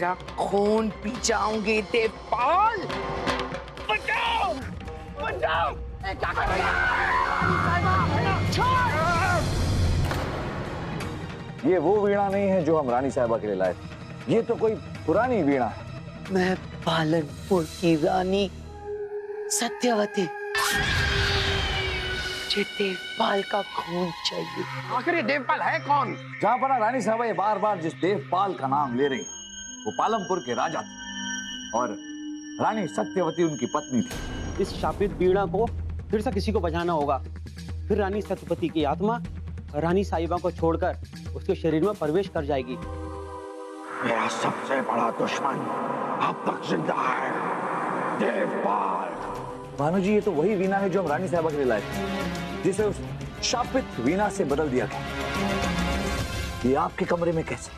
तेरा खून पी जाऊंगी देवपाल। बचाओ बचाओ, क्या कर रही है? छोड़। ये वो वीणा नहीं है जो हम रानी साहिबा के लिए लाए थे, ये तो कोई पुरानी वीणा है। मैं पालनपुर की रानी सत्यवती, मुझे देवपाल का खून चाहिए। आखिर ये देवपाल है कौन? जहां पर रानी साहिबा ये बार बार जिस देवपाल का नाम ले रही वो पालमपुर के राजा थे और रानी सत्यवती उनकी पत्नी थी। इस शापित वीणा को फिर से किसी को बजाना होगा, फिर रानी सत्यवती की आत्मा रानी साहिबा को छोड़कर उसके शरीर में प्रवेश कर जाएगी। मेरा सबसे बड़ा दुश्मन अब तक जिंदा है, देवपाल। भानु जी, ये तो वही वीणा है जो हम रानी साहिबा के लिए लाए थे, जिसे उस शापित वीणा से बदल दिया गया। ये आपके कमरे में कैसे?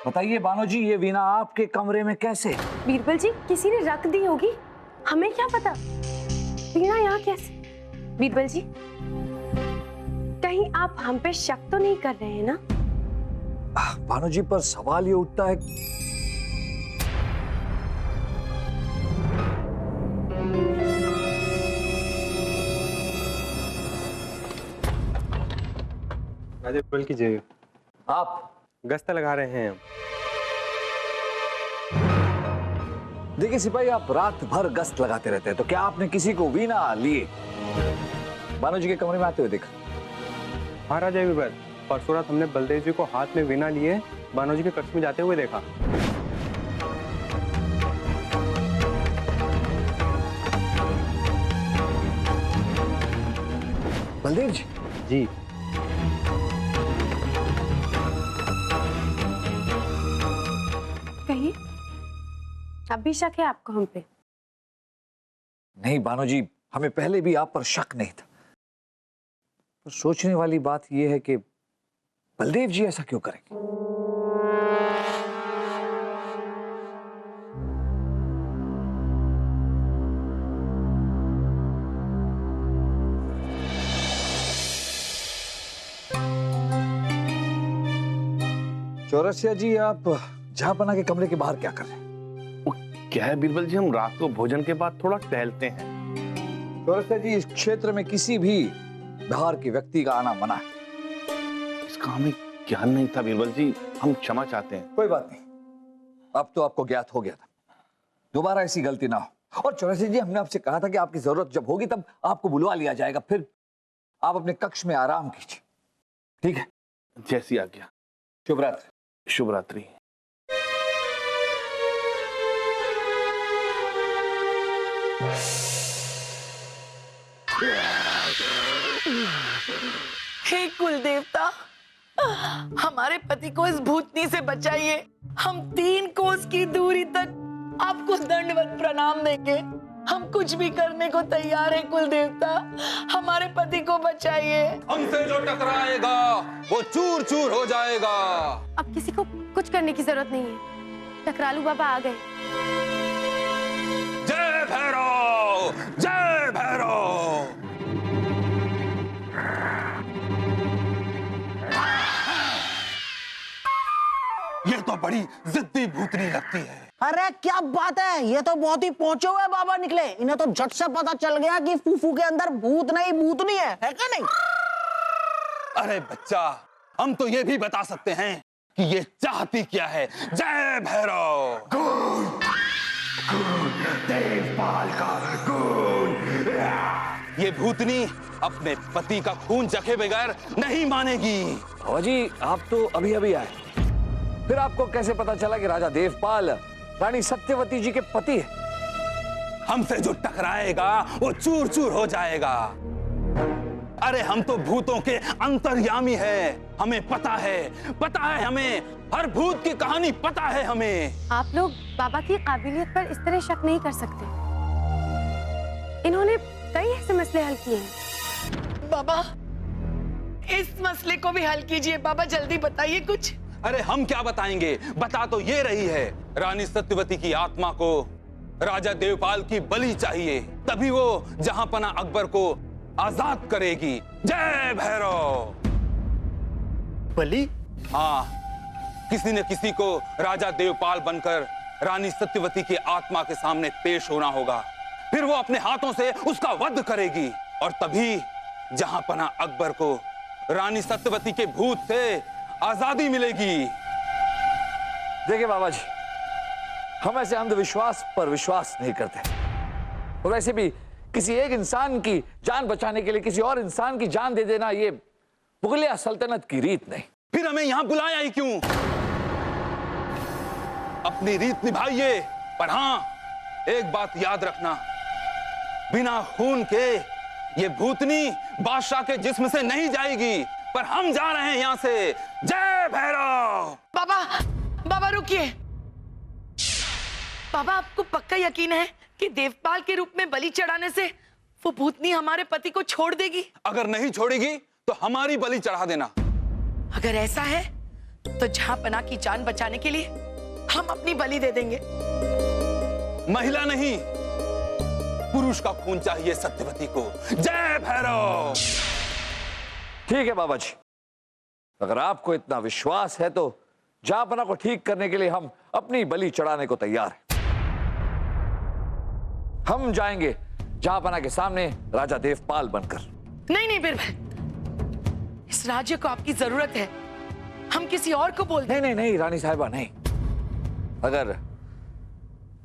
बताइए बानो जी, ये वीणा आपके कमरे में कैसे? बीरबल जी, किसी ने रख दी होगी, हमें क्या पता। वीणा यहाँ कैसे? बीरबल जी, कहीं आप हम पे शक तो नहीं कर रहे हैं ना? भानु जी, पर सवाल ये उठता है, राजा बीरबल की जय। आप गश्त लगा रहे हैं हम। देखिए सिपाही, आप रात भर गश्त लगाते रहते हैं, तो क्या आपने किसी को वीणा लिए बानो जी के कमरे में आते हुए देखा? हाँ राजा बीरबल, परसों रात हमने बलदेव जी को हाथ में वीणा लिए बानो जी के कक्ष में जाते हुए देखा। बलदेव जी? जी। कहिए, अब भी शक है आपको हम पे? नहीं बानो जी, हमें पहले भी आप पर शक नहीं था, पर सोचने वाली बात यह है कि बलदेव जी ऐसा क्यों करेंगे? चौरसिया जी, आप जहांपना के कमरे के बाहर क्या कर रहे हैं? वो क्या है बीरबल जी, हम रात को भोजन के बाद थोड़ा टहलते हैं। चौरसिया जी, इस क्षेत्र में किसी भी बाहर के व्यक्ति का आना मना है। इसका हमें ज्ञान नहीं था बीरबल जी, हम क्षमा चाहते हैं। कोई बात नहीं, अब तो आपको ज्ञात हो गया था, दोबारा ऐसी गलती ना हो। और चौरसिया जी, हमने आपसे कहा था कि आपकी जरूरत जब होगी तब आपको बुलवा लिया जाएगा, फिर आप अपने कक्ष में आराम कीजिए, ठीक है? जैसी आज्ञा। शुभ रात्रि। शुभ रात्रि। हे कुल देवता, हमारे पति को इस भूतनी से बचाइए। हम 3 कोस की दूरी तक आपको दंडवत प्रणाम देंगे। हम कुछ भी करने को तैयार हैं कुल देवता, हमारे पति को बचाइए। हमसे जो टकराएगा वो चूर चूर हो जाएगा। अब किसी को कुछ करने की जरूरत नहीं है, टकरालू बाबा आ गए। जय भैरव, जय भैरव। ये तो बड़ी जिद्दी भूतनी लगती है। अरे क्या बात है, ये तो बहुत ही पहुंचे हुए बाबा निकले। इन्हें तो झट से पता चल गया कि फूफू के अंदर भूत नहीं भूतनी है क्या नहीं? अरे बच्चा, हम तो ये भी बता सकते हैं कि ये चाहती क्या है। जय भैरव। देवपाल का खून। ये भूतनी अपने पति का खून चखे बगैर नहीं मानेगी। बाबा जी, आप तो अभी अभी आए, फिर आपको कैसे पता चला कि राजा देवपाल रानी सत्यवती जी के पति है? हमसे जो टकराएगा वो चूर चूर हो जाएगा। अरे हम तो भूतों के अंतर्यामी हैं, हमें पता है हमें हर भूत की कहानी पता है हमें। आप लोग बाबा की काबिलियत पर इस तरह शक नहीं कर सकते। इन्होंने कई ऐसे मसले हल किए हैं। बाबा, इस मसले को भी हल कीजिए बाबा, जल्दी बताइए कुछ। अरे हम क्या बताएंगे, बता तो ये रही है, रानी सत्यवती की आत्मा को राजा देवपाल की बलि चाहिए, तभी वो जहांपना अकबर को आजाद करेगी। जय भैरव। बलि? हाँ, किसी न किसी को राजा देवपाल बनकर रानी सत्यवती की आत्मा के सामने पेश होना होगा। फिर वो अपने हाथों से उसका वध करेगी और तभी जहां पना अकबर को रानी सत्यवती के भूत से आजादी मिलेगी। देखिए बाबा जी, हम ऐसे अंधविश्वास पर विश्वास नहीं करते, और वैसे भी किसी एक इंसान की जान बचाने के लिए किसी और इंसान की जान दे देना ये मुगलिया सल्तनत की रीत नहीं। फिर हमें यहां बुलाया ही क्यों? अपनी रीत निभाइए, पर हां, एक बात याद रखना, बिना खून के ये भूतनी बादशाह के जिस्म से नहीं जाएगी, पर हम जा रहे हैं यहां से। जय भैरव। बाबा, बाबा रुकिए। बाबा, आपको पक्का यकीन है कि देवपाल के रूप में बलि चढ़ाने से वो भूतनी हमारे पति को छोड़ देगी? अगर नहीं छोड़ेगी तो हमारी बलि चढ़ा देना। अगर ऐसा है तो जहांपना की जान बचाने के लिए हम अपनी बलि दे देंगे। महिला नहीं, पुरुष का खून चाहिए सत्यवती को। जय भैरव। ठीक है बाबा जी, अगर आपको इतना विश्वास है तो जहांपना को ठीक करने के लिए हम अपनी बलि चढ़ाने को तैयार हैं। हम जाएंगे जहांपना के सामने राजा देवपाल बनकर। नहीं नहीं बीरबल, इस राज्य को आपकी जरूरत है, हम किसी और को बोल दें। नहीं नहीं नहीं रानी साहिबा, नहीं। अगर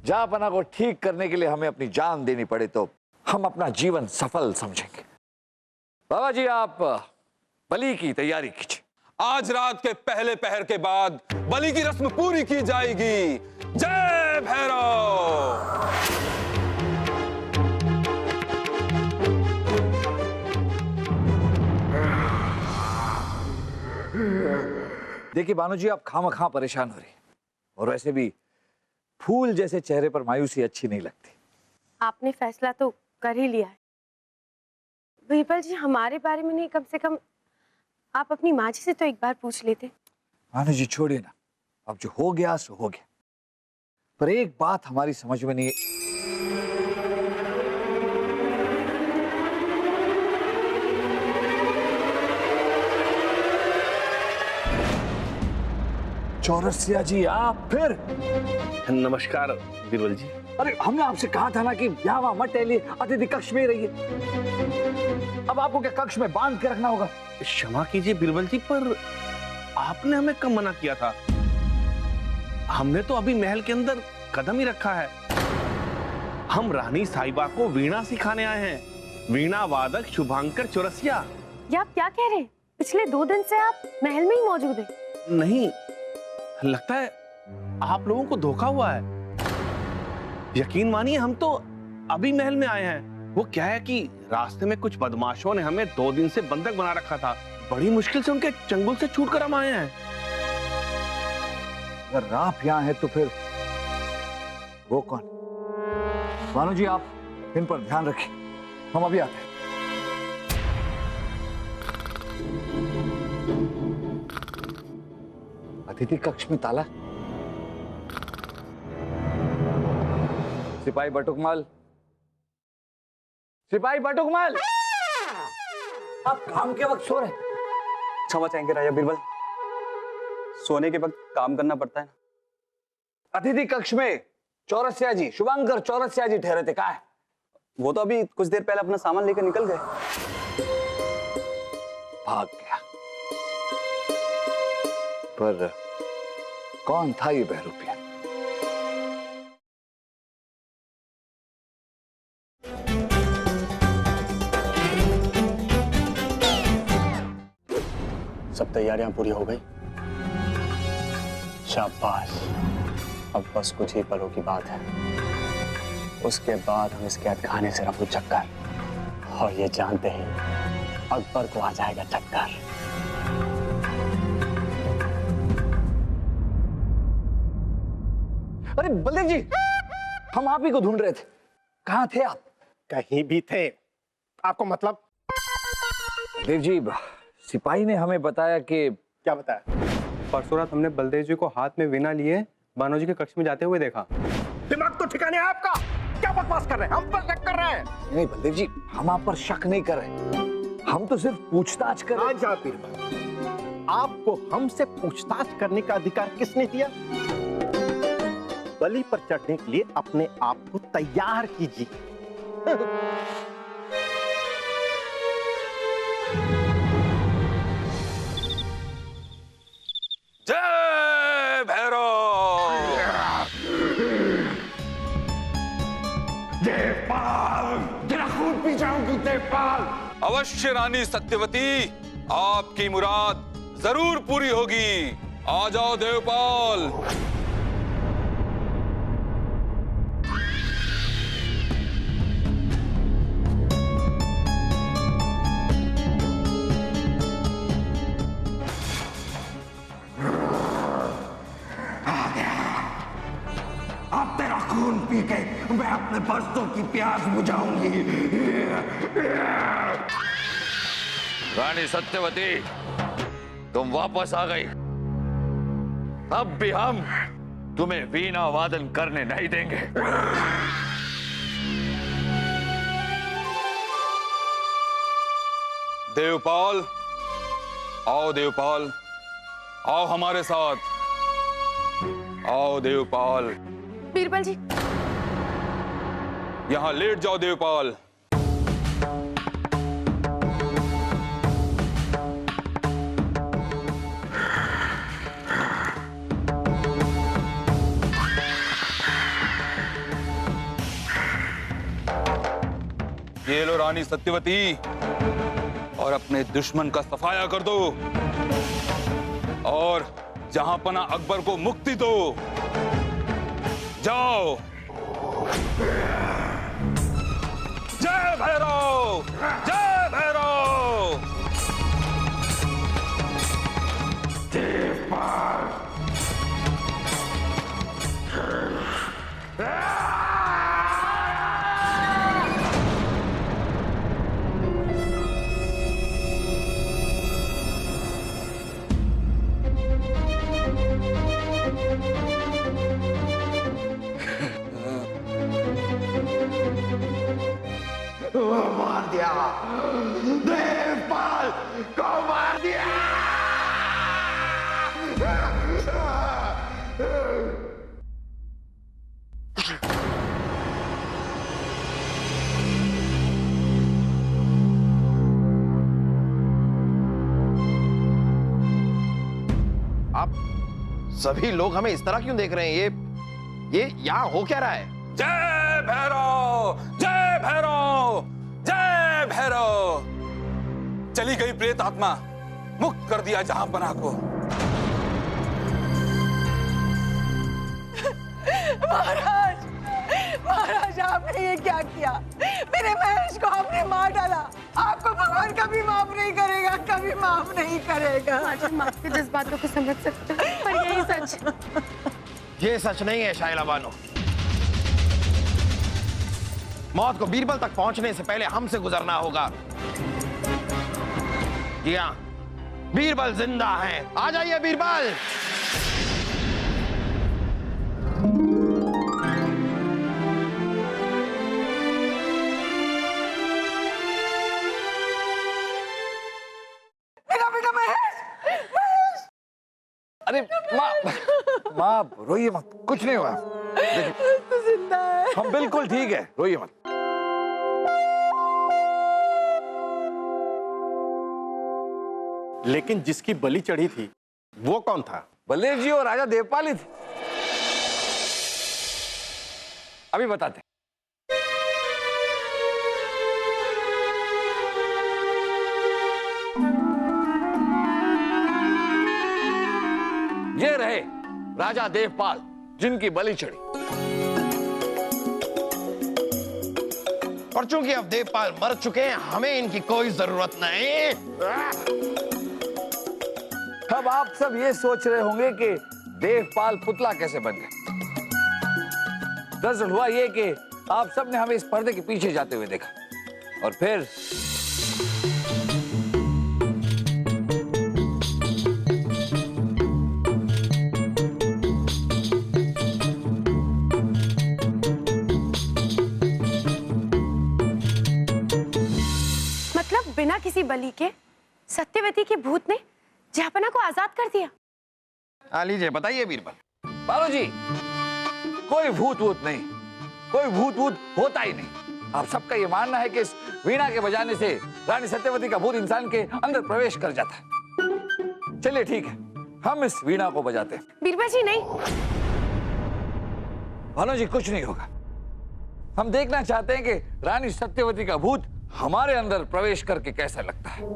जहांपना को ठीक करने के लिए हमें अपनी जान देनी पड़े तो हम अपना जीवन सफल समझेंगे। बाबा जी, आप बलि की तैयारी कीजिए। आज रात के पहले पहर के बाद बलि की रस्म पूरी की जाएगी। जय भैरव। देखिए बानो जी, आप खामखा परेशान हो रही हैं, और वैसे भी फूल जैसे चेहरे पर मायूसी अच्छी नहीं लगती। आपने फैसला तो कर ही लिया है बीरबल जी, हमारे बारे में नहीं, कम से कम आप अपनी माँ जी से तो एक बार पूछ लेते। बानो जी छोड़िए ना, अब जो हो गया सो हो गया, पर एक बात हमारी समझ में नहीं। चौरसिया जी, आप फिर? नमस्कार बीरबल जी। अरे हमने आपसे कहा था ना कि यहाँ वहां मत टहलिए, अतिथि कक्ष में ही रहिए। अब आपको क्या कक्ष में बांध के रखना होगा? क्षमा कीजिए बीरबल जी, पर आपने हमें कब मना किया था? हमने तो अभी महल के अंदर कदम ही रखा है। हम रानी साहिबा को वीणा सिखाने आए हैं। वीणा वादक शुभांकर चौरसिया। ये आप क्या कह रहे हैं? पिछले 2 दिन से आप महल में ही मौजूद हैं। नहीं, लगता है आप लोगों को धोखा हुआ है। यकीन मानिए, हम तो अभी महल में आए हैं। वो क्या है कि रास्ते में कुछ बदमाशों ने हमें 2 दिन से बंधक बना रखा था। बड़ी मुश्किल से उनके चंगुल से छूटकर हम आए हैं। अगर आप यहाँ हैं तो फिर वो कौन? बानो जी, आप इन पर ध्यान रखें, हम अभी आते हैं। अतिथि कक्ष में ताला। सिपाही बटुकमाल, सिपाही बटुकमाल, आप काम के वक्त सो रहे? क्षमा चाहेंगे राजा बीरबल, सोने के वक्त काम करना पड़ता है। अतिथि कक्ष में चौरसिया जी, शुभांकर चौरसिया जी ठहरे थे, कहाँ है? वो तो अभी कुछ देर पहले अपना सामान लेकर निकल गए। भाग गया। पर कौन था ये बहरूपिया? सब तैयारियां पूरी हो गई। शाबाश, अब बस कुछ ही पलों की बात है, उसके बाद हम इस कैद खाने से रफू चक्कर, और ये जानते ही अकबर को आ जाएगा चक्कर। अरे बलदेव जी, हम आप ही को ढूंढ रहे थे, कहाँ थे आप? कहीं भी थे। आपको मतलब? देव जी, सिपाही ने हमें बताया कि। क्या बताया? परसों रात हमने बलदेव जी को हाथ में वीणा लिए बानो जी के कक्ष में जाते हुए देखा। दिमाग तो ठिकाने है आपका? क्या बकवास कर रहे हैं? हम पर शक कर रहे हैं? नहीं बलदेव जी, हम आप पर शक नहीं कर रहे, हम तो सिर्फ पूछताछ कर रहे हैं। आपको हमसे पूछताछ करने का अधिकार किसने दिया? बलि पर चढ़ने के लिए अपने आप को तैयार कीजिए। जय भैरव। देवपाल, तेरा खून पी जाऊंगी देवपाल। अवश्य रानी सत्यवती, आपकी मुराद जरूर पूरी होगी। आ जाओ देवपाल। अब तेरा खून पी के मैं अपने बरसों की प्यास बुझाऊंगी। रानी सत्यवती, तुम वापस आ गई। अब भी हम तुम्हें वीणा वादन करने नहीं देंगे। देवपाल, आओ देवपाल, आओ हमारे साथ। आओ देवपाल। बीरबल जी, यहां लेट जाओ देवपाल। ये लो रानी सत्यवती, और अपने दुश्मन का सफाया कर दो और जहां पना अकबर को मुक्ति दो। जाओ। जय भैरव, जय भैरव। देवपाल, मार दिया। देवपाल को मार दिया। आप सभी लोग हमें इस तरह क्यों देख रहे हैं? ये यहाँ हो क्या रहा है? जय भैरव, जय भैरव, जय भैरव। चली गई प्रेत आत्मा, मुक्त कर दिया जहां पना को। महाराज, महाराज, आपने ये क्या किया? मेरे महेश को आपने मार डाला। आपको भगवान कभी माफ नहीं करेगा, कभी माफ नहीं करेगा। माफ के जज्बातों को समझ सकते हैं, पर यही सच। ये सच नहीं है शाइला बानो। मौत को बीरबल तक पहुंचने से पहले हमसे गुजरना होगा। जी हाँ, बीरबल जिंदा है। आ जाइए बीरबल। मेरा बेटा महेश, महेश। अरे माँ रोइए मत, कुछ नहीं हुआ। तो जिंदा है। हम बिल्कुल ठीक है, रोइए मत। लेकिन जिसकी बलि चढ़ी थी वो कौन था? बलदेव जी और राजा देवपाल ही थे। अभी बताते। ये रहे राजा देवपाल, जिनकी बलि चढ़ी। और चूंकि अब देवपाल मर चुके हैं, हमें इनकी कोई जरूरत नहीं। अब आप सब ये सोच रहे होंगे कि देवपाल पुतला कैसे बन गए। दरअसल हुआ ये कि आप सब ने हमें इस पर्दे के पीछे जाते हुए देखा और फिर मतलब बिना किसी बलि के सत्यवती के भूत ने जहापना को आजाद कर दिया। हाँ लीजिए, बताइए बीरबल। बालो जी, कोई भूत वूत नहीं, कोई भूत वूत होता ही नहीं। आप सबका ये मानना है कि इस वीणा के बजाने से रानी सत्यवती का भूत इंसान के अंदर प्रवेश कर जाता है। चलिए ठीक है, हम इस वीणा को बजाते हैं। बीरबल जी नहीं। भानु जी, कुछ नहीं होगा। हम देखना चाहते हैं कि रानी सत्यवती का भूत हमारे अंदर प्रवेश करके कैसा लगता है।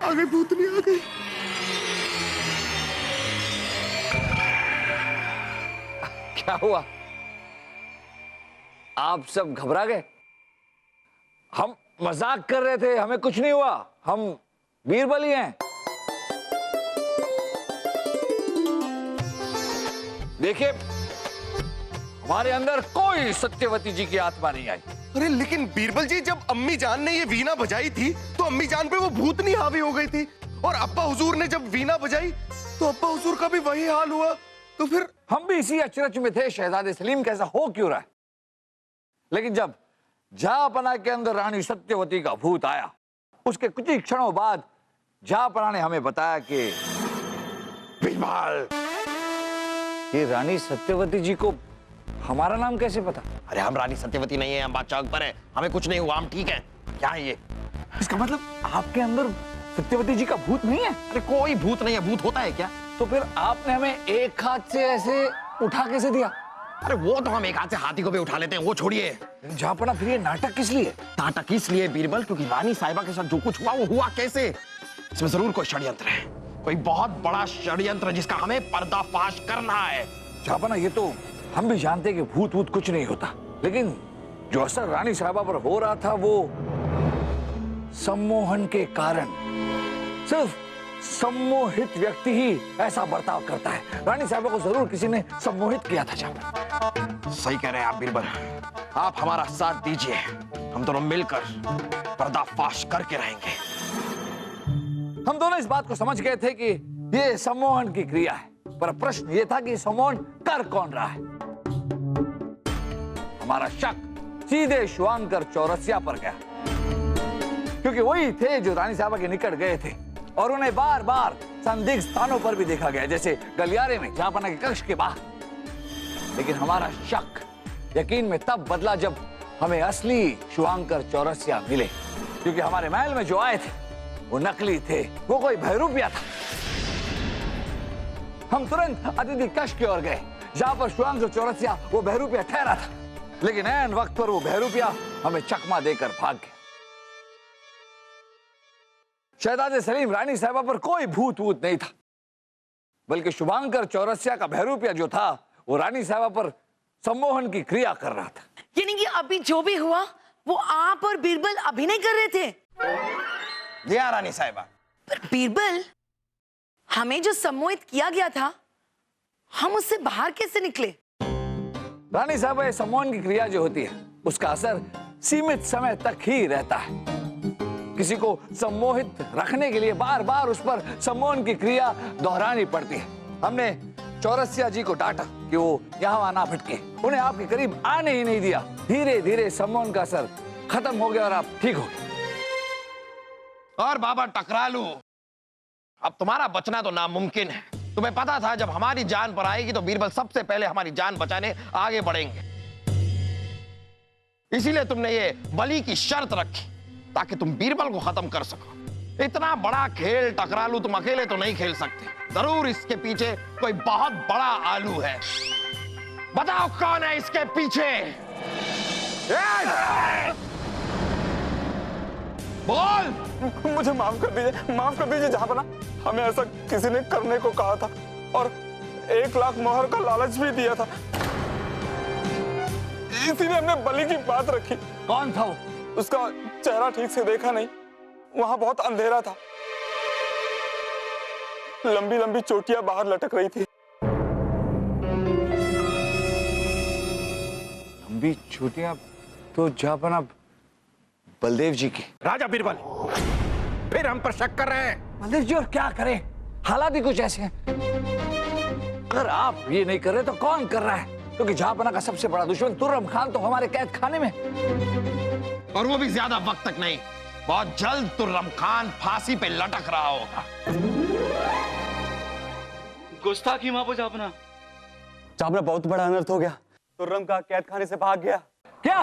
आगे भूतनी आ गई। क्या हुआ? आप सब घबरा गए? हम मजाक कर रहे थे, हमें कुछ नहीं हुआ। हम बीरबल ही हैं। देखिए, हमारे अंदर कोई सत्यवती जी की आत्मा नहीं आई। अरे लेकिन बीरबल जी, जब अम्मी जान ने ये वीणा बजाई थी तो अम्मी जान पे वो भूतनी हावी हो गई थी, और अब्बा हुजूर ने जब वीणा बजाई तो अब्बा हुजूर का भी वही हाल हुआ। तो फिर हम भी इसी अचरज में थे, शहजादे सलीम कैसा हो क्यों रहा है। लेकिन जब जहापना के अंदर रानी सत्यवती का भूत आया, उसके कुछ ही क्षणों बाद जहापना ने हमें बताया कि बीरबल, ये रानी सत्यवती जी को हमारा नाम कैसे पता? अरे हम रानी सत्यवती नहीं है, हम बादशाह अकबर है, हमें कुछ नहीं हुआ, हम ठीक हैं। क्या है ये? इसका मतलब आपके अंदर सत्यवती जी का भूत नहीं है? अरे कोई भूत नहीं है। भूत होता है क्या? तो फिर आपने हमें एक हाथ से ऐसे उठा कैसे दिया? अरे वो तो हम एक हाथ से हाथी को भी उठा लेते हैं, वो छोड़िए। जहापना, फिर ये नाटक किस लिए? नाटक इसलिए बीरबल क्योंकि रानी साहिबा के साथ जो कुछ हुआ वो हुआ कैसे? इसमें जरूर कोई षड्यंत्र है, कोई बहुत बड़ा षड्यंत्र जिसका हमें पर्दाफाश करना है। जहापना, ये तो हम भी जानते हैं कि भूत वूत कुछ नहीं होता, लेकिन जो असर रानी साहिबा पर हो रहा था वो सम्मोहन के कारण, सिर्फ सम्मोहित व्यक्ति ही ऐसा बर्ताव करता है। रानी साहिबा को जरूर किसी ने सम्मोहित किया था। जहापना, सही कह रहे हैं आप बीरबल, आप हमारा साथ दीजिए, हम दोनों मिलकर पर्दाफाश करके रहेंगे। हम दोनों इस बात को समझ गए थे कि ये सम्मोहन की क्रिया है, पर प्रश्न ये था कि सम्मोहन कर कौन रहा है। हमारा शक सीधे शुआंकर चौरसिया पर गया, क्योंकि वही थे जो रानी साहिबा के निकट गए थे और उन्हें बार बार संदिग्ध स्थानों पर भी देखा गया, जैसे गलियारे में, जहापना के कक्ष के बाहर। लेकिन हमारा शक यकीन में तब बदला जब हमें असली शुआंकर चौरसिया मिले, क्योंकि हमारे महल में जो आए थे वो नकली थे, वो कोई बहरूपिया था। हम तुरंत अतिथि कक्ष की ओर गए, जहां पर शुआंकर चौरसिया वो बहरूपिया ठहरा था, लेकिन ऐन वक्त पर वो बहरूपिया हमें चकमा देकर भाग गया। शहजादे सलीम, रानी साहिबा पर कोई भूत वूत नहीं था, बल्कि शुभांकर चौरसिया का बहरूपिया जो था वो रानी साहिबा पर सम्मोहन की क्रिया कर रहा था। यानी कि अभी जो भी हुआ वो आप और बीरबल अभिनय कर रहे थे? दिया रानी साहिबा। पर बीरबल, हमें जो सम्मोहित किया गया था, हम उससे बाहर कैसे निकले? रानी साहिबा, ये सम्मोहन की क्रिया जो होती है उसका असर सीमित समय तक ही रहता है। किसी को सम्मोहित रखने के लिए बार बार उस पर सम्मोहन की क्रिया दोहरानी पड़ती है। हमने चौरसिया जी को डांटा कि वो यहाँ ना भटके, उन्हें आपके करीब आने ही नहीं दिया। धीरे धीरे सम्मोहन का असर खत्म हो गया और आप ठीक हो गए। और बाबा टकरालू, अब तुम्हारा बचना तो नामुमकिन है। तुम्हें पता था जब हमारी जान पर आएगी तो बीरबल सबसे पहले हमारी जान बचाने आगे बढ़ेंगे, इसीलिए तुमने ये बलि की शर्त रखी ताकि तुम बीरबल को खत्म कर सको। इतना बड़ा खेल टकरालू तुम अकेले तो नहीं खेल सकते, जरूर इसके पीछे कोई बहुत बड़ा आलू है। बताओ कौन है इसके पीछे? बोल। मुझे माफ कर दीजिए जहापना, हमें ऐसा किसी ने करने को कहा था और 1 लाख मोहर का लालच भी दिया था, इसीलिए हमने बलि की बात रखी। कौन था वो? उसका चेहरा ठीक से देखा नहीं, वहां बहुत अंधेरा था। लंबी लंबी चोटियां बाहर लटक रही थी। लंबी चोटियां तो जहां बलदेव जी की। राजा बीरबल, फिर हम पर शक कर रहे हैं। बलदेव जी और क्या करें, हालात ही कुछ ऐसे हैं। अगर आप ये नहीं कर रहे तो कौन कर रहा है? क्योंकि जहांपना का सबसे बड़ा दुश्मन तुर्रम खान तो हमारे कैद खाने में। और वो भी ज्यादा वक्त तक नहीं, बहुत जल्द तुर्रम खान फांसी पे लटक रहा होगा। गुस्ताखी मां जहांपना। जहांपना बहुत बड़ा अनर्थ हो गया। तुर्रम का कैद खाने से भाग गया। क्या?